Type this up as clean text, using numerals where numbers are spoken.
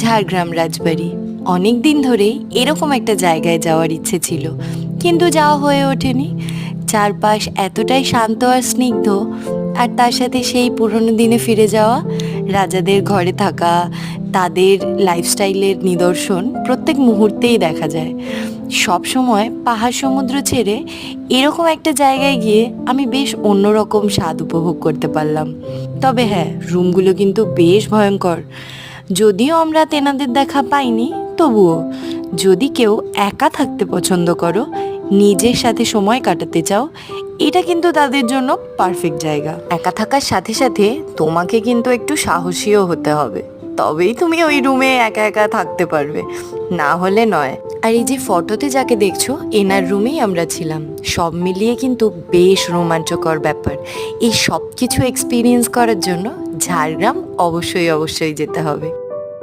ঝাড়গ্রাম রাজবাড়ি। অনেক দিন ধরেই এরকম একটা জায়গায় যাওয়ার ইচ্ছে ছিল, কিন্তু যাওয়া হয়ে ওঠেনি। চারপাশ এতটাই শান্ত আর স্নিগ্ধ, আর তার সাথে সেই পুরনো দিনে ফিরে যাওয়া, রাজাদের ঘরে থাকা, তাদের লাইফস্টাইলের নিদর্শন প্রত্যেক মুহূর্তেই দেখা যায়। সব সময় পাহাড় সমুদ্র ছেড়ে এরকম একটা জায়গায় গিয়ে আমি বেশ অন্যরকম স্বাদ উপভোগ করতে পারলাম। তবে হ্যাঁ, রুমগুলো কিন্তু বেশ ভয়ঙ্কর। যদিও আমরা তেনাদের দেখা পাইনি, তবুও যদি কেউ একা থাকতে পছন্দ করো, নিজের সাথে সময় কাটাতে চাও, এটা কিন্তু তাদের জন্য পারফেক্ট জায়গা। একা থাকার সাথে সাথে তোমাকে কিন্তু একটু সাহসীও হতে হবে, তবেই তুমি ওই রুমে একা একা থাকতে পারবে, না হলে নয়। আর এই যে ফটোতে যাকে দেখছো, এনার রুমেই আমরা ছিলাম। সব মিলিয়ে কিন্তু বেশ রোমাঞ্চকর ব্যাপার। এই সব কিছু এক্সপিরিয়েন্স করার জন্য ঝাড়গ্রাম অবশ্যই অবশ্যই যেতে হবে।